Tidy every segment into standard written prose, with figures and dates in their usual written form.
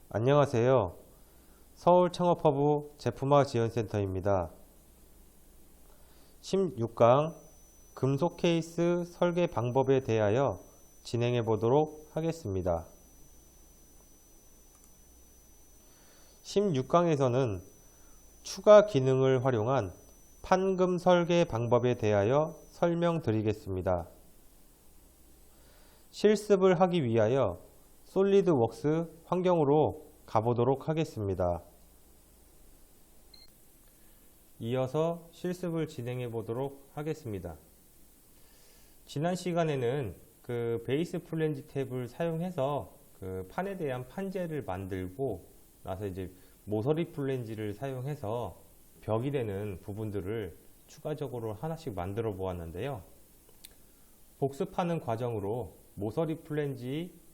안녕하세요. 서울창업허브 제품화 지원센터입니다. 16강 금속 케이스 설계 방법에 대하여 진행해 보도록 하겠습니다. 16강에서는 추가 기능을 활용한 판금 설계 방법에 대하여 설명드리겠습니다. 실습을 하기 위하여 솔리드웍스 환경으로 가보도록 하겠습니다. 이어서 실습을 진행해 보도록 하겠습니다. 지난 시간에는 그 베이스 플랜지 탭을 사용해서 그 판에 대한 판재를 만들고 나서 이제 모서리 플랜지를 사용해서 벽이 되는 부분들을 추가적으로 하나씩 만들어 보았는데요. 복습하는 과정으로 모서리 플랜지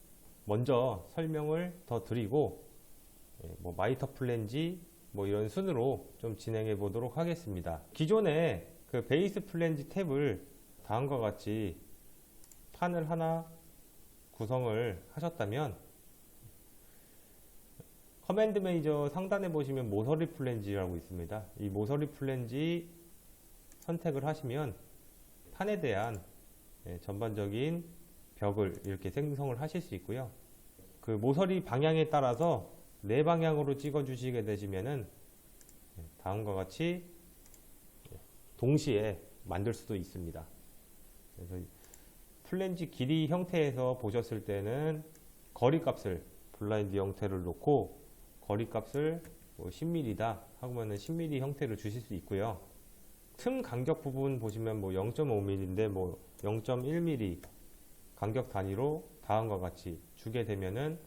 먼저 설명을 더 드리고 마이터 플랜지 이런 순으로 좀 진행해 보도록 하겠습니다. 기존에 그 베이스 플랜지 탭을 다음과 같이 판을 하나 구성을 하셨다면 커맨드 매니저 상단에 보시면 모서리 플랜지라고 있습니다. 이 모서리 플랜지 선택을 하시면 판에 대한 전반적인 벽을 이렇게 생성을 하실 수 있고요. 그 모서리 방향에 따라서 네 방향으로 찍어 주시게 되시면은 다음과 같이 동시에 만들 수도 있습니다. 그래서 플랜지 길이 형태에서 보셨을 때는 거리 값을 블라인드 형태를 놓고 거리 값을 10mm다 하면은 10mm 형태를 주실 수 있고요. 틈 간격 부분 보시면 0.5mm인데 0.1mm 간격 단위로 다음과 같이 주게 되면은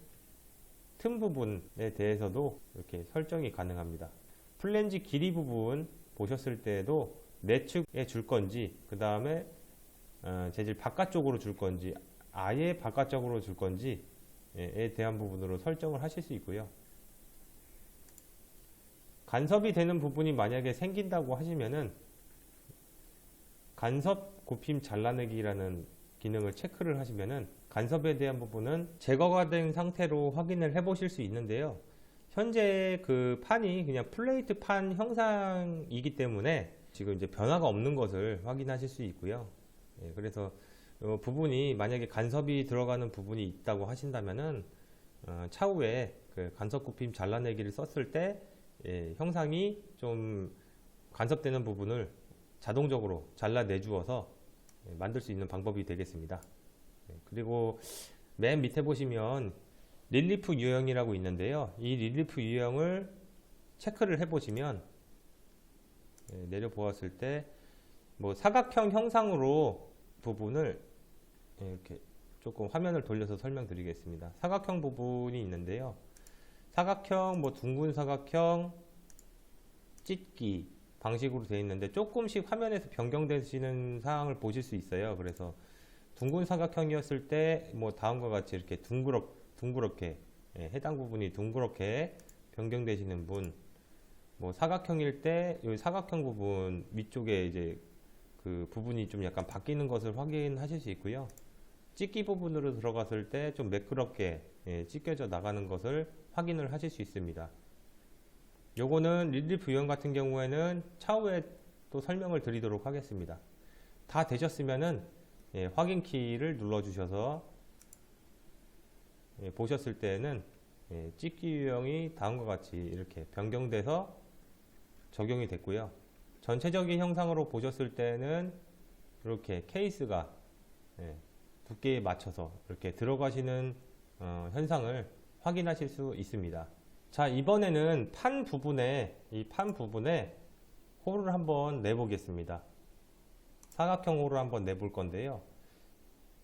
틈 부분에 대해서도 이렇게 설정이 가능합니다. 플랜지 길이 부분 보셨을 때에도 내측에 줄 건지 그 다음에 재질 바깥쪽으로 줄 건지 아예 바깥쪽으로 줄 건지에 대한 부분으로 설정을 하실 수 있고요. 간섭이 되는 부분이 만약에 생긴다고 하시면은 간섭 곱힘 잘라내기라는 기능을 체크를 하시면은 간섭에 대한 부분은 제거가 된 상태로 확인을 해 보실 수 있는데요. 현재 그 판이 그냥 플레이트 판 형상이기 때문에 지금 이제 변화가 없는 것을 확인하실 수 있고요. 그래서 부분이 만약에 간섭이 들어가는 부분이 있다고 하신다면은 차후에 그 간섭 굽힘 잘라내기를 썼을 때 형상이 좀 간섭되는 부분을 자동적으로 잘라내 주어서 만들 수 있는 방법이 되겠습니다. 그리고 맨 밑에 보시면 릴리프 유형이라고 있는데요. 이 릴리프 유형을 체크를 해 보시면 내려 보았을 때 사각형 형상으로 부분을 이렇게 조금 화면을 돌려서 설명드리겠습니다. 사각형 부분이 있는데요. 사각형, 둥근 사각형, 찢기 방식으로 되어 있는데 조금씩 화면에서 변경되시는 사항을 보실 수 있어요. 그래서 둥근 사각형이었을 때 다음과 같이 이렇게 둥그렇게 해당 부분이 둥그렇게 변경되시는 분, 사각형일 때 이 사각형 부분 위쪽에 이제 그 부분이 좀 약간 바뀌는 것을 확인하실 수 있고요. 찢기 부분으로 들어갔을 때 좀 매끄럽게 찢겨져 나가는 것을 확인을 하실 수 있습니다. 요거는 릴리프 유형 같은 경우에는 차후에 또 설명을 드리도록 하겠습니다. 다 되셨으면은 확인 키를 눌러 주셔서 보셨을 때는 찢기 유형이 다음과 같이 이렇게 변경돼서 적용이 됐고요. 전체적인 형상으로 보셨을 때는 이렇게 케이스가 두께에 맞춰서 이렇게 들어가시는 현상을 확인하실 수 있습니다. 자, 이번에는 이 판 부분에 홀을 한번 내보겠습니다. 사각형 홀을 한번 내볼 건데요.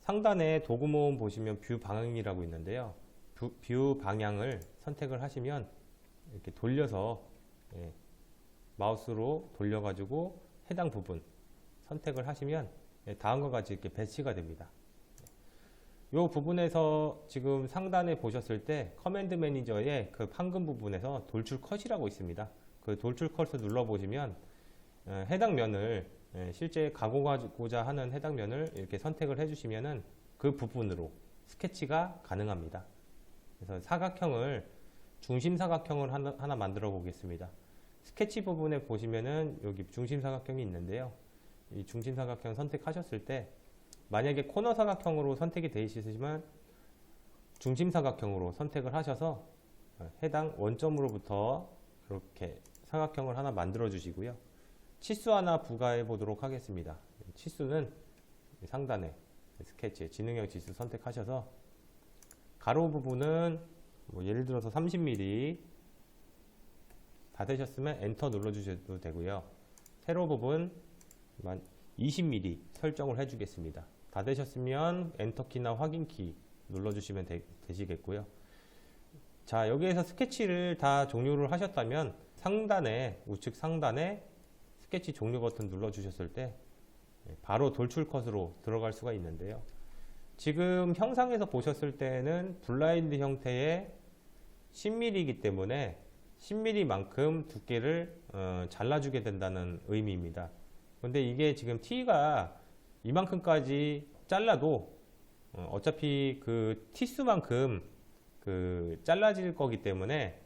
상단에 도구 모음 보시면 뷰 방향이라고 있는데요. 뷰 방향을 선택을 하시면 이렇게 돌려서 마우스로 돌려가지고 해당 부분 선택을 하시면 다음과 같이 이렇게 배치가 됩니다. 이 부분에서 지금 상단에 보셨을 때 커맨드 매니저의 그 판금 부분에서 돌출 컷이라고 있습니다. 그 돌출 컷을 눌러 보시면 해당 면을 실제 가공하고자 하는 해당 면을 이렇게 선택을 해주시면은 그 부분으로 스케치가 가능합니다. 그래서 사각형을 중심 사각형을 하나 만들어 보겠습니다. 스케치 부분에 보시면은 여기 중심 사각형이 있는데요. 이 중심 사각형 선택하셨을 때 만약에 코너 사각형으로 선택이 되어 있으시지만 중심 사각형으로 선택을 하셔서 해당 원점으로부터 이렇게 사각형을 하나 만들어 주시고요. 치수 하나 부과해 보도록 하겠습니다. 치수는 상단에 스케치 지능형 지수 선택하셔서 가로 부분은 뭐 예를 들어서 30mm 다 되셨으면 엔터 눌러 주셔도 되고요. 세로 부분 20mm 설정을 해 주겠습니다. 다 되셨으면 엔터키나 확인키 눌러주시면 되시겠고요. 자, 여기에서 스케치를 다 종료를 하셨다면 상단에 우측 상단에 스케치 종료 버튼 눌러주셨을 때 바로 돌출 컷으로 들어갈 수가 있는데요. 지금 형상에서 보셨을 때는 블라인드 형태의 10mm이기 때문에 10mm만큼 두께를 잘라주게 된다는 의미입니다. 근데 이게 지금 T가 이만큼까지 잘라도 어차피 그 티수만큼 잘라질 거기 때문에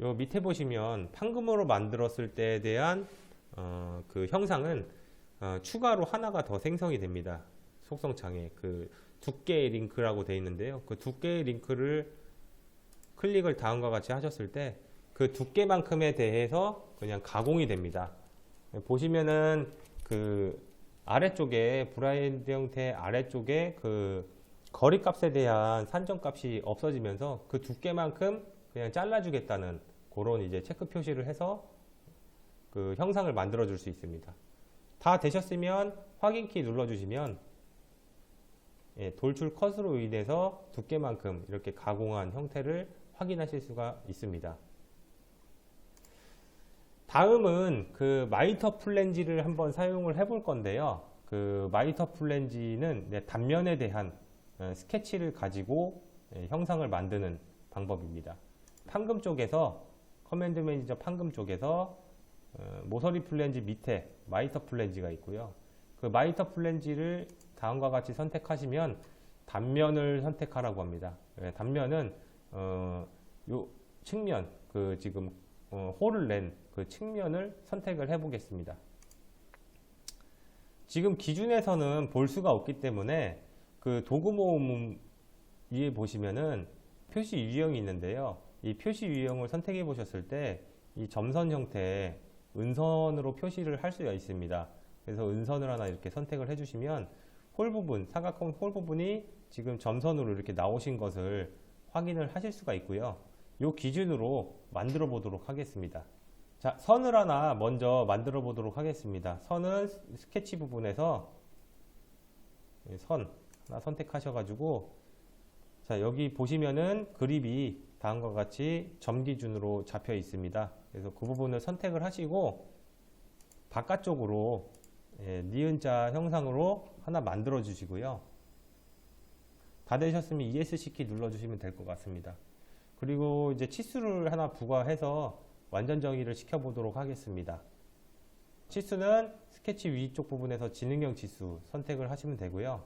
요 밑에 보시면 판금으로 만들었을 때에 대한 그 형상은 추가로 하나가 더 생성이 됩니다. 속성창에 그 두께의 링크라고 되어 있는데요. 그 두께의 링크를 클릭을 다음과 같이 하셨을 때 그 두께만큼에 대해서 그냥 가공이 됩니다. 보시면은 그 아래쪽에 브라인드 형태 아래쪽에 그 거리값에 대한 산정값이 없어지면서 그 두께만큼 그냥 잘라주겠다는 그런 이제 체크 표시를 해서 그 형상을 만들어 줄 수 있습니다. 다 되셨으면 확인키 눌러주시면 돌출 컷으로 인해서 두께만큼 이렇게 가공한 형태를 확인하실 수가 있습니다. 다음은 그 마이터 플랜지를 한번 사용을 해 볼 건데요. 그 마이터 플랜지는 단면에 대한 스케치를 가지고 형상을 만드는 방법입니다. 판금 쪽에서 커맨드 매니저 판금 쪽에서 모서리 플랜지 밑에 마이터 플랜지가 있고요. 그 마이터 플랜지를 다음과 같이 선택하시면 단면을 선택하라고 합니다. 단면은 요 측면 그 지금 홀을 낸 그 측면을 선택을 해 보겠습니다. 지금 기준에서는 볼 수가 없기 때문에 그 도구 모음 위에 보시면은 표시 유형이 있는데요. 이 표시 유형을 선택해 보셨을 때 이 점선 형태의 은선으로 표시를 할 수가 있습니다. 그래서 은선을 하나 이렇게 선택을 해주시면 홀 부분, 사각형 홀 부분이 지금 점선으로 이렇게 나오신 것을 확인을 하실 수가 있고요. 이 기준으로 만들어 보도록 하겠습니다. 자, 선을 하나 먼저 만들어 보도록 하겠습니다. 선은 스케치 부분에서 선 하나 선택하셔가지고 자, 여기 보시면은 그립이 다음과 같이 점 기준으로 잡혀 있습니다. 그래서 그 부분을 선택을 하시고 바깥쪽으로 니은자 형상으로 하나 만들어 주시고요. 다 되셨으면 ESC 키 눌러 주시면 될 것 같습니다. 그리고 이제 치수를 하나 부과해서 완전 정의를 시켜 보도록 하겠습니다. 치수는 스케치 위쪽 부분에서 지능형 치수 선택을 하시면 되고요.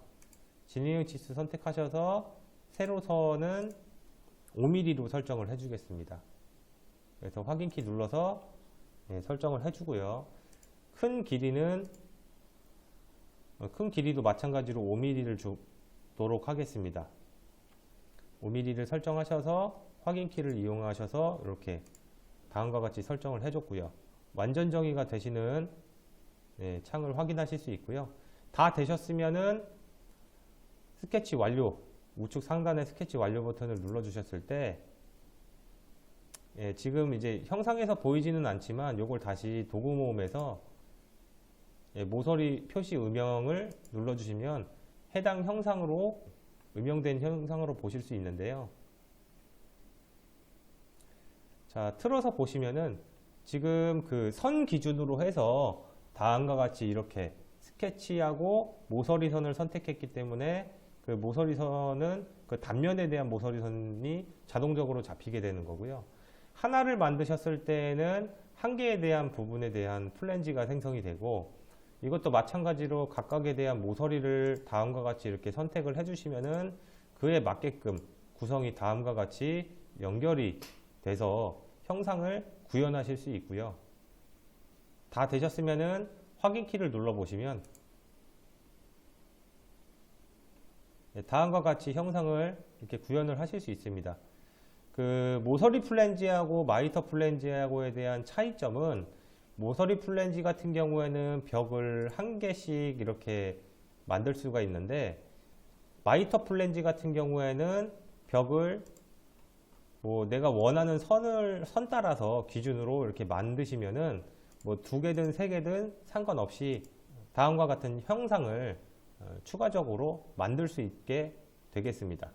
지능형 치수 선택하셔서 세로선은 5mm로 설정을 해 주겠습니다. 그래서 확인키 눌러서 설정을 해 주고요. 큰 길이도 마찬가지로 5mm를 주도록 하겠습니다. 5mm를 설정하셔서 확인키를 이용하셔서 이렇게 다음과 같이 설정을 해줬고요. 완전 정의가 되시는 창을 확인하실 수 있고요. 다 되셨으면은 스케치 완료, 우측 상단의 스케치 완료 버튼을 눌러 주셨을 때 지금 이제 형상에서 보이지는 않지만 요걸 다시 도구 모음에서 모서리 표시 음영을 눌러 주시면 해당 형상으로 음영된 형상으로 보실 수 있는데요. 자, 틀어서 보시면은 지금 그 선 기준으로 해서 다음과 같이 이렇게 스케치하고 모서리선을 선택했기 때문에 그 모서리선은 그 단면에 대한 모서리선이 자동적으로 잡히게 되는 거고요. 하나를 만드셨을 때는 한 개에 대한 부분에 대한 플랜지가 생성이 되고 이것도 마찬가지로 각각에 대한 모서리를 다음과 같이 이렇게 선택을 해주시면은 그에 맞게끔 구성이 다음과 같이 연결이 돼서 형상을 구현하실 수 있고요. 다 되셨으면은 확인키를 눌러 보시면 다음과 같이 형상을 이렇게 구현을 하실 수 있습니다. 그 모서리 플랜지하고 마이터 플랜지하고에 대한 차이점은, 모서리 플랜지 같은 경우에는 벽을 한 개씩 이렇게 만들 수가 있는데, 마이터 플랜지 같은 경우에는 벽을 뭐 내가 원하는 선 따라서 기준으로 이렇게 만드시면은 뭐 2개든 3개든 상관없이 다음과 같은 형상을 추가적으로 만들 수 있게 되겠습니다.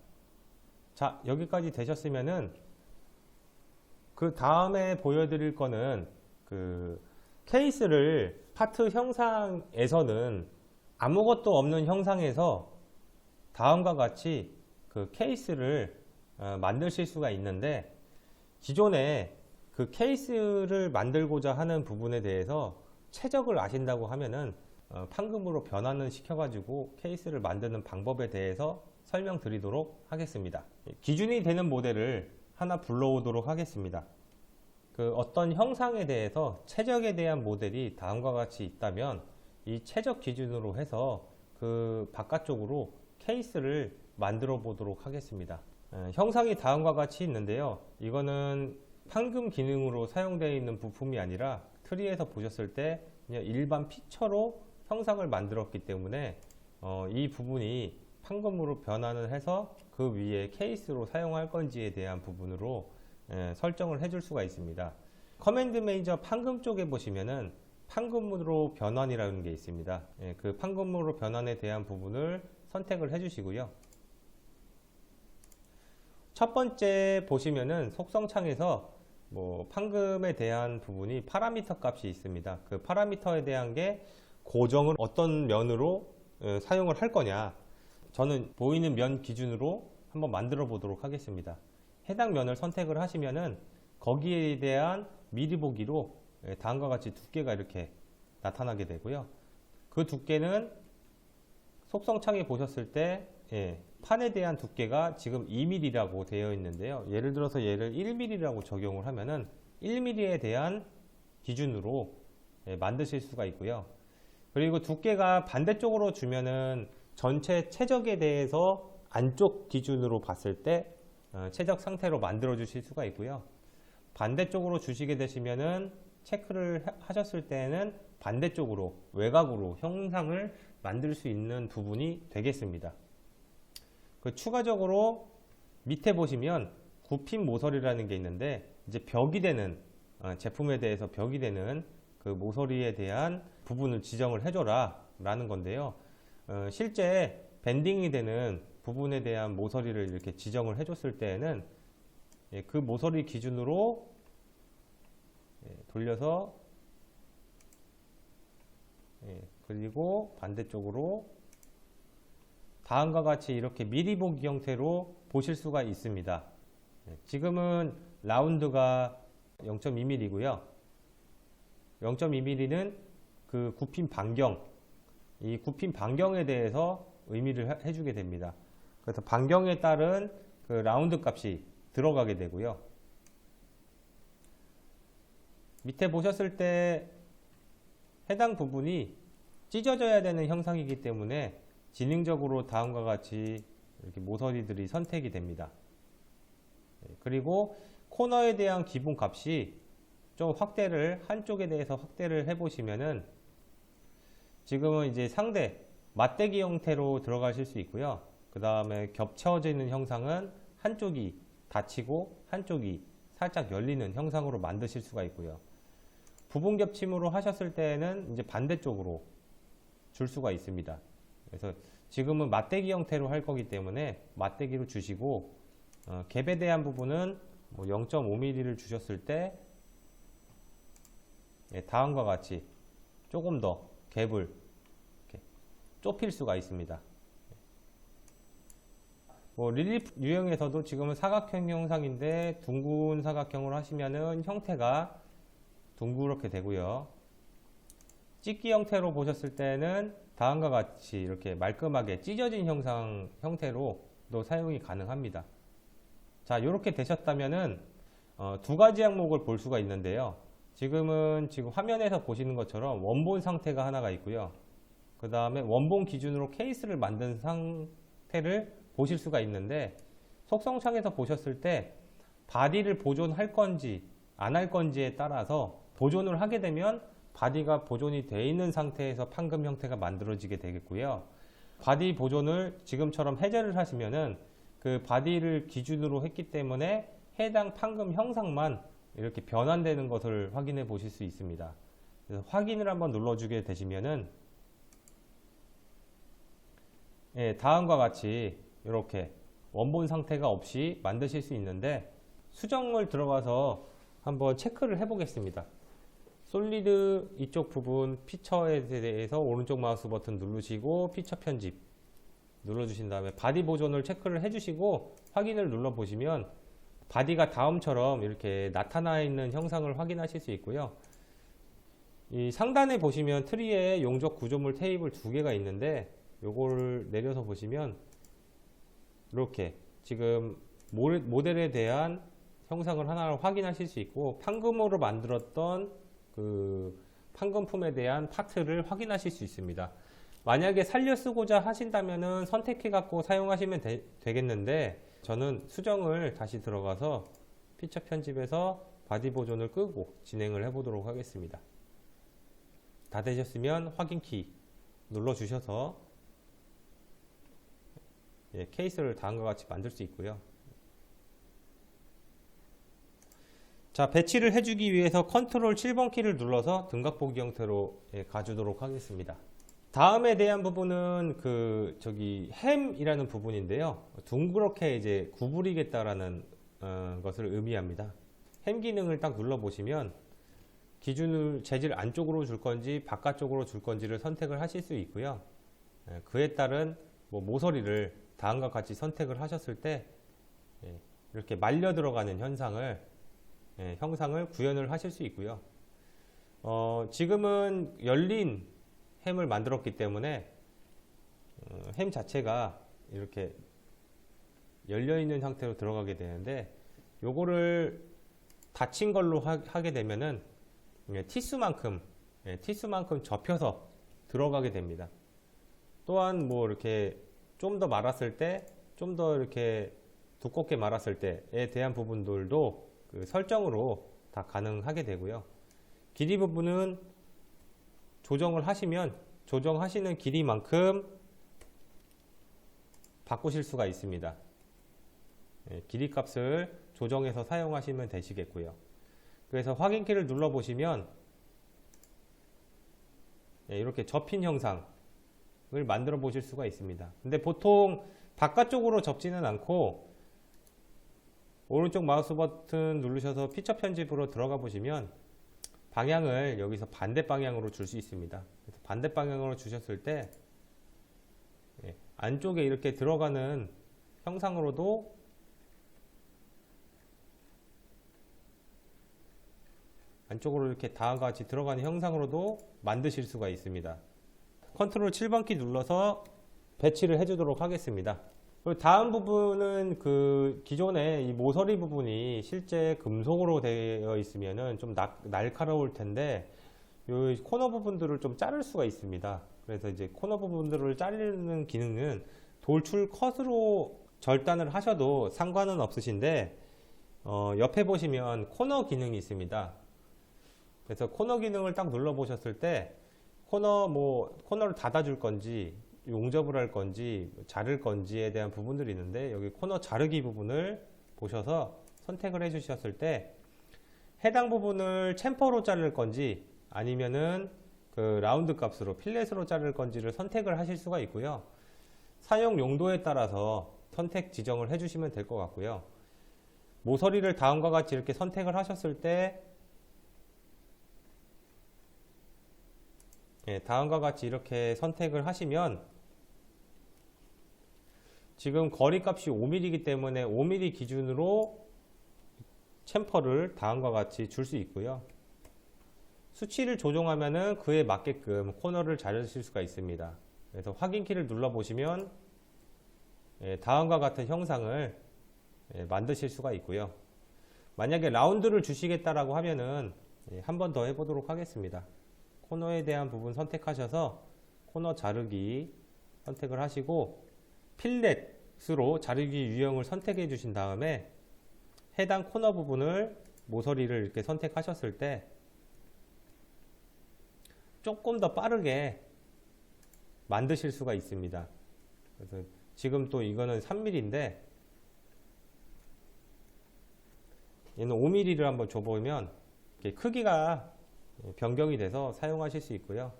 자, 여기까지 되셨으면은 그 다음에 보여드릴 거는 그 케이스를 파트 형상에서는 아무것도 없는 형상에서 다음과 같이 그 케이스를 만드실 수가 있는데, 기존에 그 케이스를 만들고자 하는 부분에 대해서 최적을 아신다고 하면은 판금으로 변환을 시켜가지고 케이스를 만드는 방법에 대해서 설명드리도록 하겠습니다. 기준이 되는 모델을 하나 불러오도록 하겠습니다. 그 어떤 형상에 대해서 최적에 대한 모델이 다음과 같이 있다면 이 최적 기준으로 해서 그 바깥쪽으로 케이스를 만들어 보도록 하겠습니다. 형상이 다음과 같이 있는데요. 이거는 판금 기능으로 사용되어 있는 부품이 아니라 트리에서 보셨을 때 그냥 일반 피처로 형상을 만들었기 때문에 이 부분이 판금으로 변환을 해서 그 위에 케이스로 사용할 건지에 대한 부분으로 설정을 해줄 수가 있습니다. 커맨드 매니저 판금 쪽에 보시면은 판금으로 변환이라는 게 있습니다. 그 판금으로 변환에 대한 부분을 선택을 해주시고요. 첫 번째 보시면은 속성창에서 뭐 판금에 대한 부분이 파라미터 값이 있습니다. 그 파라미터에 대한 게 고정을 어떤 면으로 사용을 할 거냐, 저는 보이는 면 기준으로 한번 만들어 보도록 하겠습니다. 해당 면을 선택을 하시면은 거기에 대한 미리 보기로 다음과 같이 두께가 이렇게 나타나게 되고요. 그 두께는 속성창에 보셨을 때 판에 대한 두께가 지금 2mm라고 되어 있는데요. 예를 들어서 얘를 1mm라고 적용을 하면은 1mm에 대한 기준으로 만드실 수가 있고요. 그리고 두께가 반대쪽으로 주면은 전체 최적에 대해서 안쪽 기준으로 봤을 때 최적 상태로 만들어 주실 수가 있고요. 반대쪽으로 주시게 되시면은 체크를 하셨을 때는 반대쪽으로 외곽으로 형상을 만들 수 있는 부분이 되겠습니다. 그 추가적으로 밑에 보시면 굽힌 모서리라는 게 있는데, 이제 벽이 되는 제품에 대해서 벽이 되는 그 모서리에 대한 부분을 지정을 해줘라 라는 건데요. 실제 밴딩이 되는 부분에 대한 모서리를 이렇게 지정을 해줬을 때에는 그 모서리 기준으로 돌려서 그리고 반대쪽으로 다음과 같이 이렇게 미리 보기 형태로 보실 수가 있습니다. 지금은 라운드가 0.2mm고요. 0.2mm는 그 굽힌 반경, 이 굽힌 반경에 대해서 의미를 해주게 됩니다. 그래서 반경에 따른 그 라운드 값이 들어가게 되고요. 밑에 보셨을 때 해당 부분이 찢어져야 되는 형상이기 때문에 지능적으로 다음과 같이 이렇게 모서리들이 선택이 됩니다. 그리고 코너에 대한 기본 값이 좀 확대를, 한쪽에 대해서 확대를 해 보시면은 지금은 이제 상대 맞대기 형태로 들어가실 수 있고요. 그 다음에 겹쳐지는 형상은 한쪽이 닫히고 한쪽이 살짝 열리는 형상으로 만드실 수가 있고요. 부분 겹침으로 하셨을 때는 이제 반대쪽으로 줄 수가 있습니다. 그래서 지금은 맞대기 형태로 할 거기 때문에 맞대기로 주시고, 갭에 대한 부분은 뭐 0.5mm를 주셨을 때 다음과 같이 조금 더 갭을 이렇게 좁힐 수가 있습니다. 뭐 릴리프 유형에서도 지금은 사각형 형상인데 둥근 사각형으로 하시면은 형태가 둥그렇게 되고요. 찍기 형태로 보셨을 때는 다음과 같이 이렇게 말끔하게 찢어진 형태로도 사용이 가능합니다. 자, 이렇게 되셨다면은 두 가지 항목을 볼 수가 있는데요. 지금 화면에서 보시는 것처럼 원본 상태가 하나가 있고요. 그 다음에 원본 기준으로 케이스를 만든 상태를 보실 수가 있는데, 속성창에서 보셨을 때 바디를 보존할 건지 안 할 건지에 따라서 보존을 하게 되면 바디가 보존이 되어 있는 상태에서 판금 형태가 만들어지게 되겠고요. 바디 보존을 지금처럼 해제를 하시면은 그 바디를 기준으로 했기 때문에 해당 판금 형상만 이렇게 변환되는 것을 확인해 보실 수 있습니다. 그래서 확인을 한번 눌러주게 되시면은, 예, 다음과 같이 이렇게 원본 상태가 없이 만드실 수 있는데, 수정을 들어가서 한번 체크를 해 보겠습니다. 솔리드 이쪽 부분 피처에 대해서 오른쪽 마우스 버튼 누르시고 피처 편집 눌러주신 다음에 바디 보존을 체크를 해주시고 확인을 눌러보시면 바디가 다음처럼 이렇게 나타나 있는 형상을 확인하실 수 있고요. 이 상단에 보시면 트리에 용접 구조물 테이블 두 개가 있는데, 요걸 내려서 보시면 이렇게 지금 모델에 대한 형상을 하나를 확인하실 수 있고, 판금으로 만들었던 그 판금품에 대한 파트를 확인하실 수 있습니다. 만약에 살려 쓰고자 하신다면은 선택해 갖고 사용하시면 되겠는데, 저는 수정을 다시 들어가서 피처 편집에서 바디 보존을 끄고 진행을 해 보도록 하겠습니다. 다 되셨으면 확인 키 눌러 주셔서, 예, 케이스를 다음과 같이 만들 수 있고요. 자, 배치를 해주기 위해서 컨트롤 7번 키를 눌러서 등각 보기 형태로, 예, 가주도록 하겠습니다. 다음에 대한 부분은 햄이라는 부분인데요. 둥그렇게 이제 구부리겠다라는 것을 의미합니다. 햄 기능을 딱 눌러 보시면 기준을 재질 안쪽으로 줄 건지 바깥쪽으로 줄 건지를 선택을 하실 수 있고요. 그에 따른 모서리를 다음과 같이 선택을 하셨을 때, 예, 이렇게 말려 들어가는 형상을 구현을 하실 수 있고요. 지금은 열린 햄을 만들었기 때문에 햄 자체가 이렇게 열려 있는 상태로 들어가게 되는데, 요거를 닫힌 걸로 하게 되면은 티스만큼 접혀서 들어가게 됩니다. 또한 이렇게 좀 더 말았을 때, 좀 더 이렇게 두껍게 말았을 때에 대한 부분들도 그 설정으로 다 가능하게 되고요. 길이 부분은 조정을 하시면 조정하시는 길이만큼 바꾸실 수가 있습니다. 길이 값을 조정해서 사용하시면 되시겠고요. 그래서 확인키를 눌러 보시면 이렇게 접힌 형상을 만들어 보실 수가 있습니다. 근데 보통 바깥쪽으로 접지는 않고 오른쪽 마우스 버튼 누르셔서 피처 편집으로 들어가 보시면 방향을 여기서 반대 방향으로 줄 수 있습니다. 그래서 반대 방향으로 주셨을 때 안쪽에 이렇게 들어가는 형상으로도 안쪽으로 이렇게 다음과 같이 들어가는 형상으로도 만드실 수가 있습니다. 컨트롤 7번 키 눌러서 배치를 해주도록 하겠습니다. 그리고 다음 부분은 그 기존에 이 모서리 부분이 실제 금속으로 되어 있으면은 좀 날카로울 텐데, 이 코너 부분들을 좀 자를 수가 있습니다. 그래서 이제 코너 부분들을 자르는 기능은 돌출 컷으로 절단을 하셔도 상관은 없으신데, 옆에 보시면 코너 기능이 있습니다. 그래서 코너 기능을 딱 눌러 보셨을 때 코너를 닫아줄 건지 용접을 할 건지 자를 건지에 대한 부분들이 있는데, 여기 코너 자르기 부분을 보셔서 선택을 해 주셨을 때 해당 부분을 챔퍼로 자를 건지 아니면은 그 라운드 값으로 필렛으로 자를 건지를 선택을 하실 수가 있고요. 사용 용도에 따라서 선택 지정을 해 주시면 될 것 같고요. 모서리를 다음과 같이 이렇게 선택을 하셨을 때 다음과 같이 이렇게 선택을 하시면 지금 거리 값이 5mm이기 때문에 5mm 기준으로 챔퍼를 다음과 같이 줄 수 있고요. 수치를 조정하면은 그에 맞게끔 코너를 자르실 수가 있습니다. 그래서 확인키를 눌러 보시면 다음과 같은 형상을 만드실 수가 있고요. 만약에 라운드를 주시겠다라고 하면은 한 번 더 해보도록 하겠습니다. 코너에 대한 부분 선택하셔서 코너 자르기 선택을 하시고 필렛으로 자르기 유형을 선택해 주신 다음에 해당 코너 부분을 모서리를 이렇게 선택하셨을 때 조금 더 빠르게 만드실 수가 있습니다. 그래서 지금 또 이거는 3mm인데 얘는 5mm를 한번 줘보면 이렇게 크기가 변경이 돼서 사용하실 수 있고요.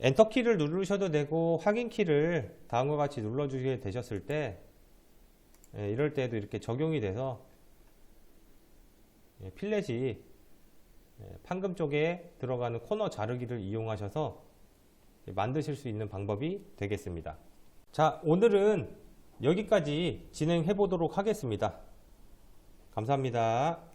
엔터키를 누르셔도 되고 확인키를 다음과 같이 눌러주게 되셨을 때 이럴 때도 이렇게 적용이 돼서 필렛이 판금 쪽에 들어가는 코너 자르기를 이용하셔서 만드실 수 있는 방법이 되겠습니다. 자, 오늘은 여기까지 진행해 보도록 하겠습니다. 감사합니다.